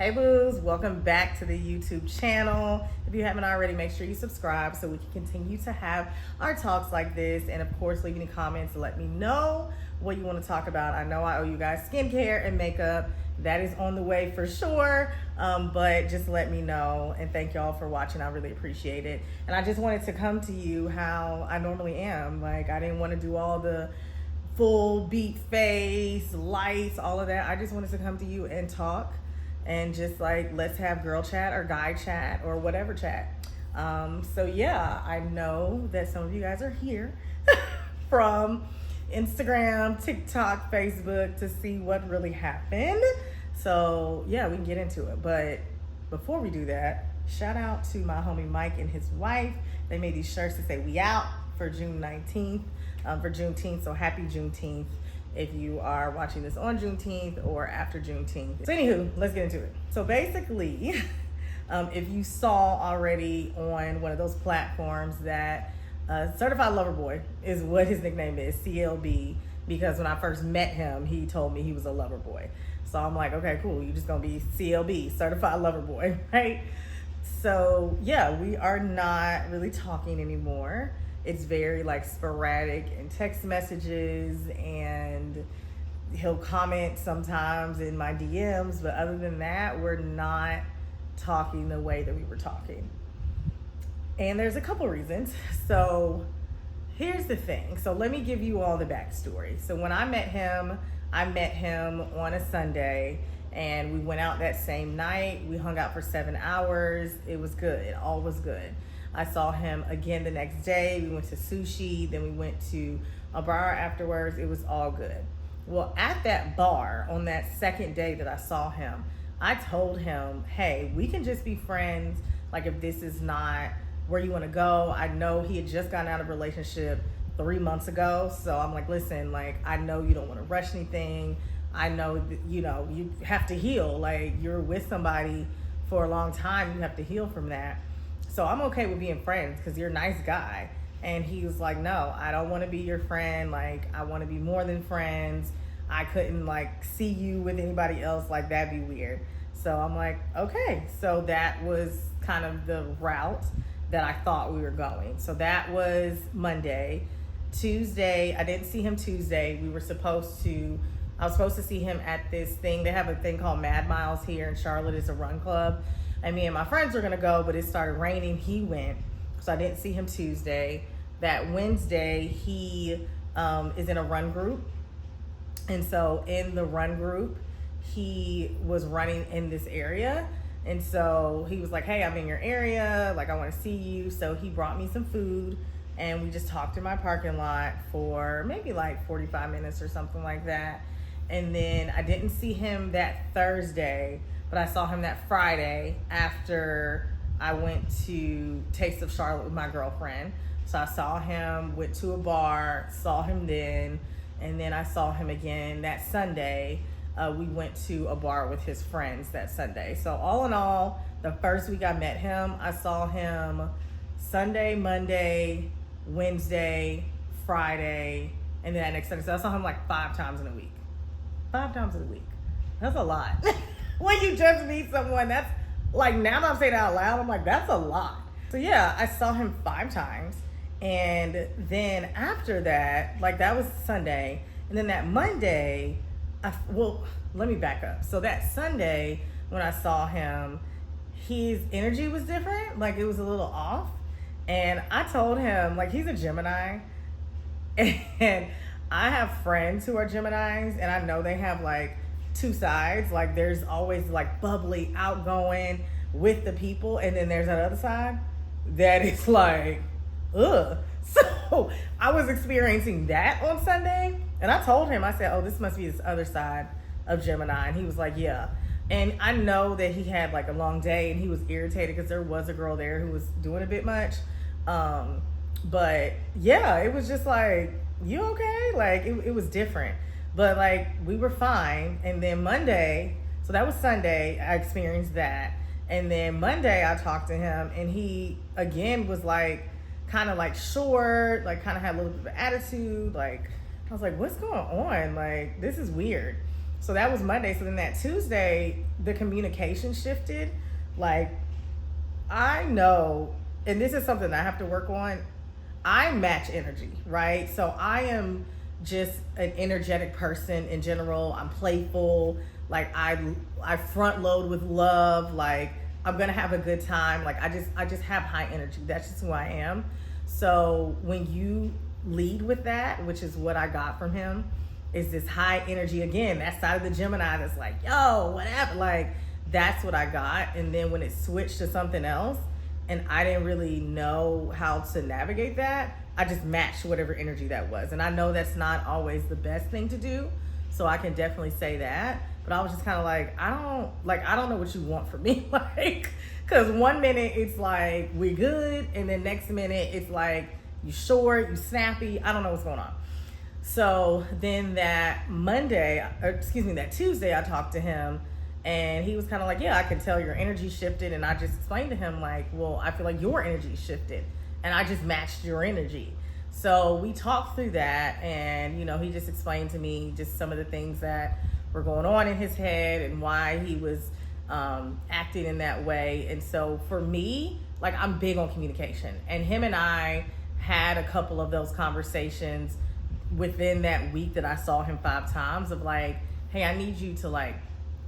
Hey boos, welcome back to the YouTube channel. If you haven't already, make sure you subscribe so we can continue to have our talks like this. And of course, leave any comments to let me know what you want to talk about. I know I owe you guys skincare and makeup. That is on the way for sure. But just let me know, and thank y'all for watching. I really appreciate it. And I just wanted to come to you how I normally am. Like, I didn't want to do all the full beat face, lights, all of that. I just wanted to come to you and talk and just like, let's have girl chat or guy chat or whatever chat. So yeah, I know that some of you guys are here from Instagram, TikTok, Facebook to see what really happened. So yeah, we can get into it. But before we do that, shout out to my homie Mike and his wife. They made these shirts to say we out for June 19th, for Juneteenth. So happy Juneteenth if you are watching this on Juneteenth or after Juneteenth. So anywho, let's get into it. So basically, if you saw already on one of those platforms that Certified Lover Boy is what his nickname is, CLB, because when I first met him, he told me he was a lover boy. So I'm like, okay, cool, you're just gonna be CLB, Certified Lover Boy, right? So yeah, we are not really talking anymore. It's very like sporadic and text messages, and he'll comment sometimes in my DMs, but other than that, we're not talking the way that we were talking. And there's a couple reasons. So here's the thing. So let me give you all the backstory. So when I met him on a Sunday, and we went out that same night. We hung out for 7 hours. It was good. All was good. I saw him again the next day. We went to sushi, then we went to a bar afterwards. It was all good. Well, at that bar, on that second day that I saw him, I told him, hey, we can just be friends. Like, if this is not where you want to go. I know he had just gotten out of a relationship 3 months ago. So I'm like, listen, like, I know you don't want to rush anything. I know that, you have to heal. Like, you're with somebody for a long time. You have to heal from that. So I'm okay with being friends because you're a nice guy. And he was like, no, I don't want to be your friend. Like, I want to be more than friends. I couldn't like see you with anybody else. Like, that'd be weird. So I'm like, okay. So that was kind of the route that I thought we were going. So that was Monday. Tuesday, I didn't see him Tuesday. I was supposed to see him at this thing. They have a thing called Mad Miles here in Charlotte. It's a run club. And me and my friends were gonna go, but it started raining. He went, so I didn't see him Tuesday. That Wednesday, he is in a run group. And so in the run group, he was running in this area. And so he was like, hey, I'm in your area. Like, I wanna see you. So he brought me some food, and we just talked in my parking lot for maybe like 45 minutes or something like that. And then I didn't see him that Thursday, but I saw him that Friday after I went to Taste of Charlotte with my girlfriend. So I saw him, went to a bar, saw him then, and then I saw him again that Sunday. We went to a bar with his friends that Sunday. So all in all, the first week I met him, I saw him Sunday, Monday, Wednesday, Friday, and then that next Sunday. So I saw him like 5 times in a week. 5 times in a week. That's a lot. When you just meet someone, that's like, now that I'm saying it out loud, I'm like, that's a lot. So yeah, I saw him 5 times. And then after that, like, that was Sunday. And then that Monday, let me back up. So that Sunday when I saw him, his energy was different. Like, it was a little off. And I told him, like, he's a Gemini. And I have friends who are Geminis, and I know they have like 2 sides. Like, there's always like bubbly, outgoing with the people, and then there's that other side that is like, ugh. So I was experiencing that on Sunday, and I told him, I said, oh, this must be this other side of Gemini. And he was like, yeah. And I know that he had like a long day, and he was irritated because there was a girl there who was doing a bit much. But yeah, it was just like, you okay? Like, it was different. But like, we were fine. And then Monday, so that was Sunday, I experienced that. And then Monday I talked to him, and he again was like, kind of like short, like kind of had a little bit of attitude. Like, I was like, what's going on? Like, this is weird. So that was Monday. So then that Tuesday, the communication shifted. Like, I know, and this is something that I have to work on. I match energy, right? So I am just an energetic person in general. I'm playful. Like, I front load with love. Like, I'm gonna have a good time. Like, I just have high energy. That's just who I am. So when you lead with that, which is what I got from him, is this high energy. Again, that side of the Gemini that's like, yo, whatever. Like, that's what I got. And then when it switched to something else, and I didn't really know how to navigate that, I just matched whatever energy that was. And I know that's not always the best thing to do, so I can definitely say that. But I was just kind of like, I don't know what you want from me. Like, because one minute it's like, we good, and then next minute it's like, you short, you snappy, I don't know what's going on. So then that Tuesday, I talked to him, and he was kind of like, yeah, I could tell your energy shifted. And I just explained to him, like, well, I feel like your energy shifted, and I just matched your energy. So we talked through that, and, you know, he just explained to me just some of the things that were going on in his head and why he was acting in that way. And so for me, like, I'm big on communication, and him and I had a couple of those conversations within that week that I saw him 5 times of like, hey, I need you to like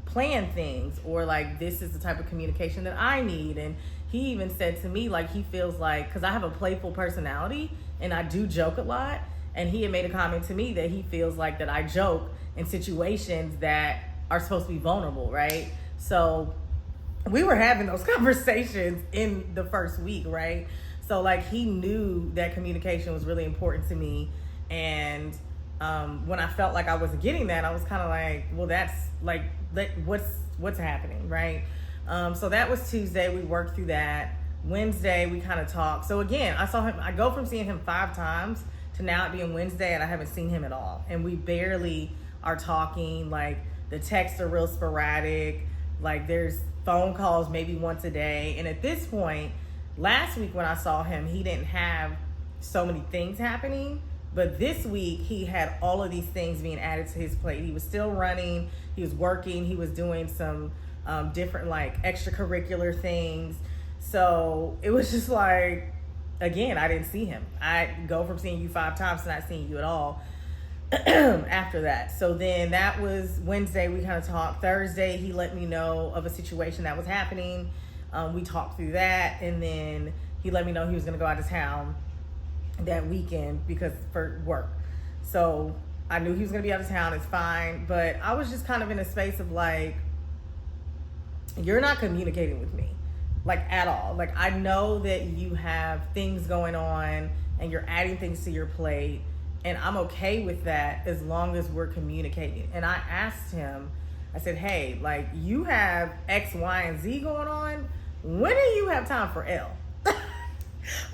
plan things, or like, this is the type of communication that I need. And he even said to me, like, he feels like, because I have a playful personality and I do joke a lot, and he had made a comment to me that he feels like that I joke in situations that are supposed to be vulnerable, right? So we were having those conversations in the first week, right? So like, he knew that communication was really important to me. And when I felt like I wasn't getting that, I was kind of like, well, that's like, what's happening, right? So that was Tuesday. We worked through that. Wednesday, we kind of talked. So again, I go from seeing him 5 times to now it being Wednesday, and I haven't seen him at all. And we barely are talking. Like, the texts are real sporadic. Like, there's phone calls maybe once a day. And at this point, last week when I saw him, he didn't have so many things happening. But this week, he had all of these things being added to his plate. He was still running, he was working, he was doing some different like extracurricular things. So it was just like, again, I didn't see him. I go from seeing you 5 times to not seeing you at all after that. So then that was Wednesday, we kind of talked. Thursday, he let me know of a situation that was happening. We talked through that, and then he let me know he was gonna go out of town that weekend because for work. So I knew he was gonna be out of town, it's fine. But I was just kind of in a space of like, you're not communicating with me, like, at all. Like, I know that you have things going on and you're adding things to your plate, and I'm okay with that as long as we're communicating. And I asked him, I said, hey, like, you have X, Y, and Z going on. When do you have time for L?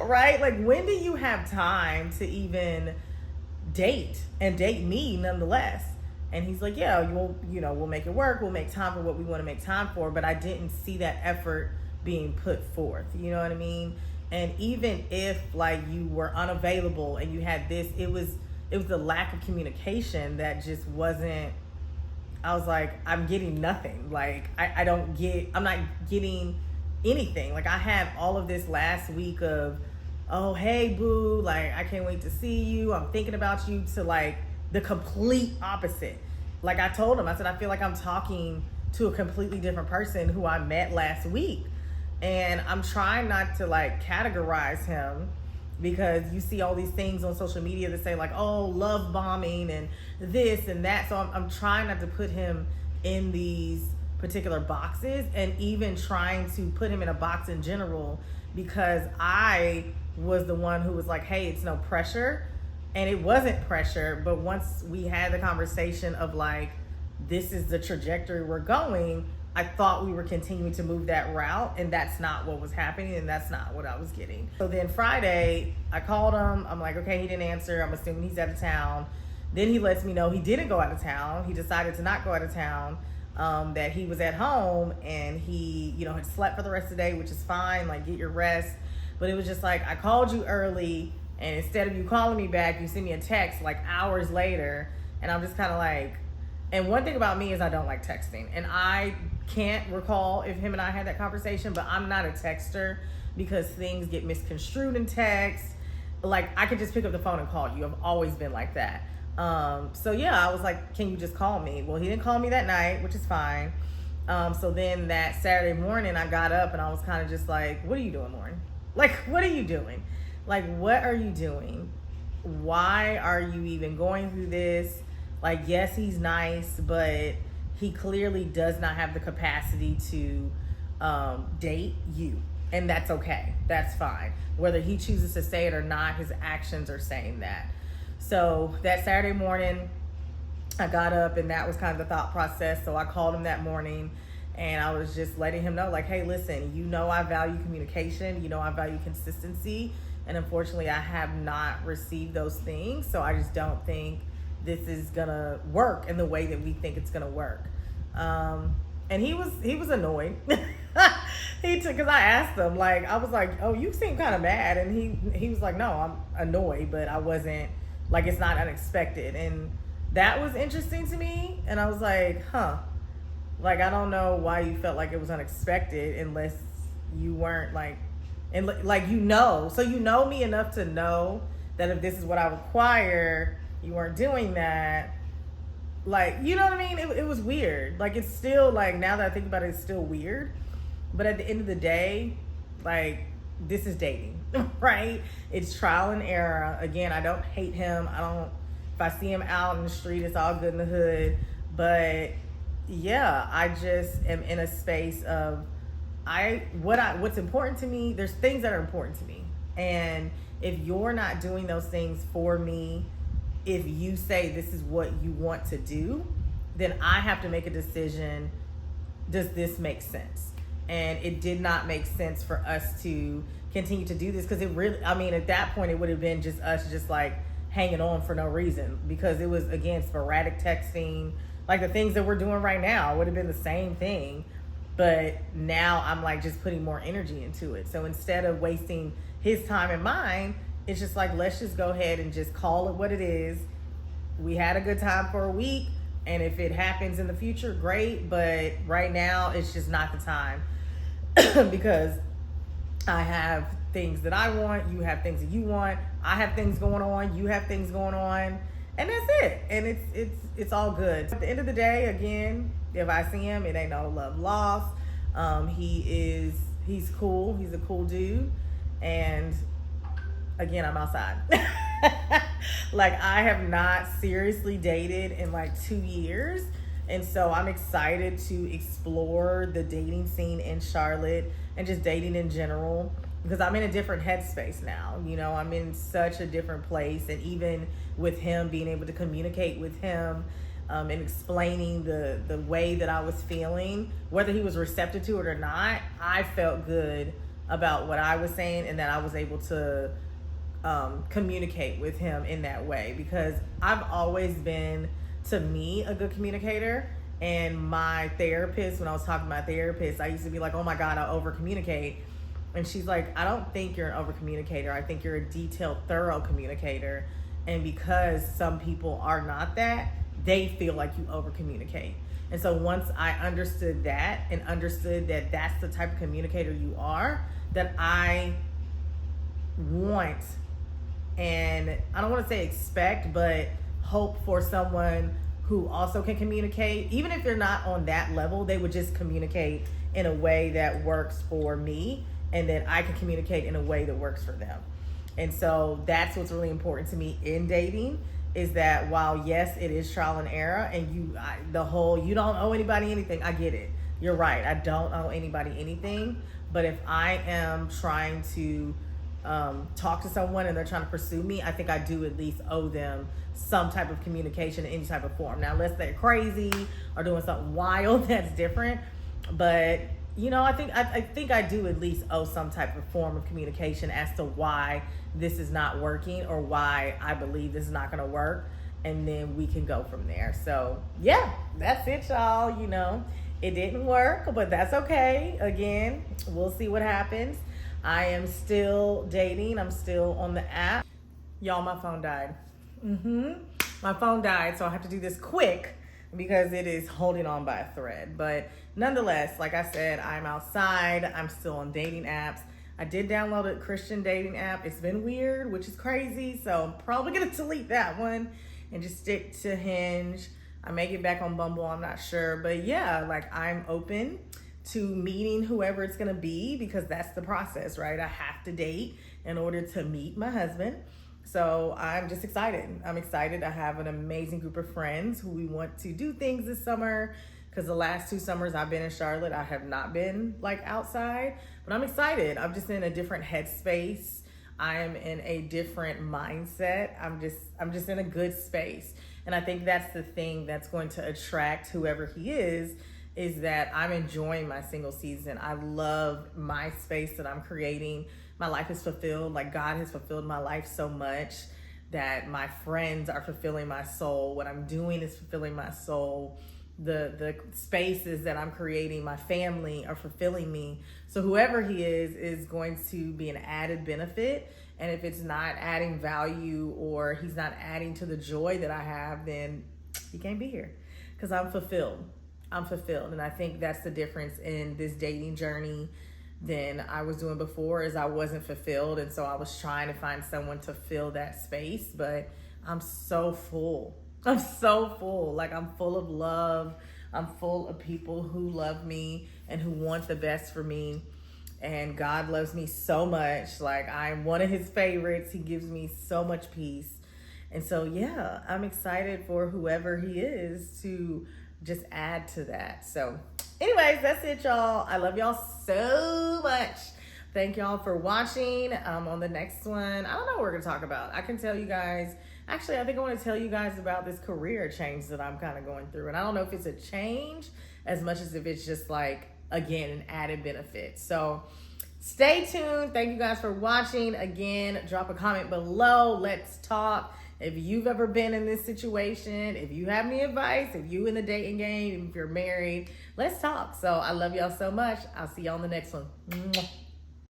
Right? Like, when do you have time to even date and date me nonetheless? And he's like, yeah, we'll make it work. We'll make time for what we want to make time for. But I didn't see that effort being put forth. You know what I mean? And even if like you were unavailable and you had this, it was the lack of communication that just wasn't. I was like, I'm getting nothing. Like, I'm not getting anything. Like, I had all of this last week of, oh, hey, boo, like, I can't wait to see you. I'm thinking about you, to like the complete opposite. Like, I told him, I said, I feel like I'm talking to a completely different person who I met last week. And I'm trying not to like categorize him, because you see all these things on social media that say like, oh, love bombing and this and that. So I'm trying not to put him in these particular boxes, and even trying to put him in a box in general, because I was the one who was like, hey, it's no pressure. And it wasn't pressure. But once we had the conversation of like, this is the trajectory we're going, I thought we were continuing to move that route, and that's not what was happening, and that's not what I was getting. So then Friday, I called him. I'm like, okay, he didn't answer. I'm assuming he's out of town. Then he lets me know he didn't go out of town. He decided to not go out of town, that he was at home, and he, had slept for the rest of the day, which is fine. Like, get your rest. But it was just like, I called you early, and instead of you calling me back, you sent me a text like hours later. And I'm just kind of like, And one thing about me is I don't like texting. And I can't recall if him and I had that conversation, but I'm not a texter because things get misconstrued in text. Like, I could just pick up the phone and call you. I've always been like that. So yeah, I was like, can you just call me? Well, he didn't call me that night, which is fine. So then that Saturday morning, I got up and I was kind of just like, what are you doing, Loryn? Like, what are you doing? Like, what are you doing? Why are you even going through this? Like, yes, he's nice, but he clearly does not have the capacity to date you. And that's okay. That's fine. Whether he chooses to say it or not, his actions are saying that. So that Saturday morning, I got up and that was kind of the thought process. So I called him that morning and I was just letting him know, like, hey, listen, you know I value communication. You know I value consistency. And unfortunately, I have not received those things. So I just don't think this is going to work in the way that we think it's going to work. And he was annoyed. Because I asked him, like, I was like, oh, you seem kind of mad. And he was like, no, I'm annoyed, but I wasn't, like, it's not unexpected. And that was interesting to me. And I was like, huh, like, I don't know why you felt like it was unexpected unless you weren't like, and like, so you know me enough to know that if this is what I require, you weren't doing that. Like, you know what I mean? It was weird. Like, it's still, like, now that I think about it, it's still weird. But at the end of the day, like, this is dating, right? It's trial and error. Again, I don't hate him. If I see him out in the street, it's all good in the hood. But yeah, I just am in a space of what's important to me. There's things that are important to me. And if you're not doing those things for me, if you say this is what you want to do, then I have to make a decision. Does this make sense? And it did not make sense for us to continue to do this because it really, I mean, at that point, it would have been just us just like hanging on for no reason because it was, again, sporadic texting. Like the things that we're doing right now would have been the same thing. But now I'm like just putting more energy into it. So instead of wasting his time and mine, it's just like, let's just go ahead and just call it what it is. We had a good time for a week. And if it happens in the future, great. But right now, it's just not the time because I have things that I want. You have things that you want. I have things going on. You have things going on. And that's it. And it's all good. At the end of the day, again, if I see him, it ain't no love lost. He's cool. He's a cool dude. And again, I'm outside. Like, I have not seriously dated in like 2 years. And so I'm excited to explore the dating scene in Charlotte and just dating in general because I'm in a different headspace now. You know, I'm in such a different place. And even with him, being able to communicate with him and explaining the way that I was feeling, whether he was receptive to it or not, I felt good about what I was saying and that I was able to communicate with him in that way because I've always been, to me, a good communicator. And my therapist, when I was talking to my therapist, I used to be like, oh my God, I over communicate. And she's like, I don't think you're an over communicator. I think you're a detailed, thorough communicator. And because some people are not that, they feel like you over communicate. And so once I understood that and understood that that's the type of communicator you are, that I want, and I don't want to say expect, but hope for someone who also can communicate. Even if they're not on that level, they would just communicate in a way that works for me, and then I can communicate in a way that works for them. And so that's what's really important to me in dating, is that while yes, it is trial and error, and you don't owe anybody anything. I get it. You're right. I don't owe anybody anything. But if I am trying to talk to someone and they're trying to pursue me, I think I do at least owe them some type of communication in any type of form. Now, unless they're crazy or doing something wild, that's different. But you know, I think I do at least owe some type of form of communication as to why this is not working or why I believe this is not going to work, and then we can go from there. So yeah, that's it, y'all. You know, it didn't work, but that's okay. Again, we'll see what happens. I am still dating. I'm still on the app. Y'all, my phone died. My phone died, so I have to do this quick because it is holding on by a thread. But nonetheless, like I said, I'm outside. I'm still on dating apps. I did download a Christian dating app. It's been weird, which is crazy. So I'm probably going to delete that one and just stick to Hinge. I may get back on Bumble, I'm not sure. But yeah, like I'm open to meeting whoever it's going to be, because that's the process, right? I have to date in order to meet my husband. So I'm just excited. I'm excited. I have an amazing group of friends who we want to do things this summer, because the last 2 summers I've been in Charlotte, I have not been like outside, but I'm excited. I'm just in a different headspace. I'm in a different mindset. I'm just in a good space. And I think that's the thing that's going to attract whoever he is that I'm enjoying my single season. I love my space that I'm creating. My life is fulfilled. Like God has fulfilled my life so much that my friends are fulfilling my soul. What I'm doing is fulfilling my soul. The spaces that I'm creating, my family are fulfilling me. So whoever he is going to be an added benefit. And if it's not adding value or he's not adding to the joy that I have, then he can't be here, because I'm fulfilled. I'm fulfilled. And I think that's the difference in this dating journey than I was doing before, is I wasn't fulfilled. And so I was trying to find someone to fill that space, but I'm so full. I'm so full. Like I'm full of love. I'm full of people who love me and who want the best for me. And God loves me so much. Like I'm one of his favorites. He gives me so much peace. And so, yeah, I'm excited for whoever he is to just add to that. So anyways, that's it, y'all. I love y'all so much. Thank y'all for watching. On the next one, I don't know what we're gonna talk about. I can tell you guys, actually, I think I want to tell you guys about this career change that I'm kind of going through. And I don't know if it's a change as much as if it's just like, again, an added benefit. So stay tuned. Thank you guys for watching. Again, drop a comment below. Let's talk. If you've ever been in this situation, if you have any advice, if you in the dating game, if you're married, let's talk. So I love y'all so much. I'll see y'all on the next one. Mwah.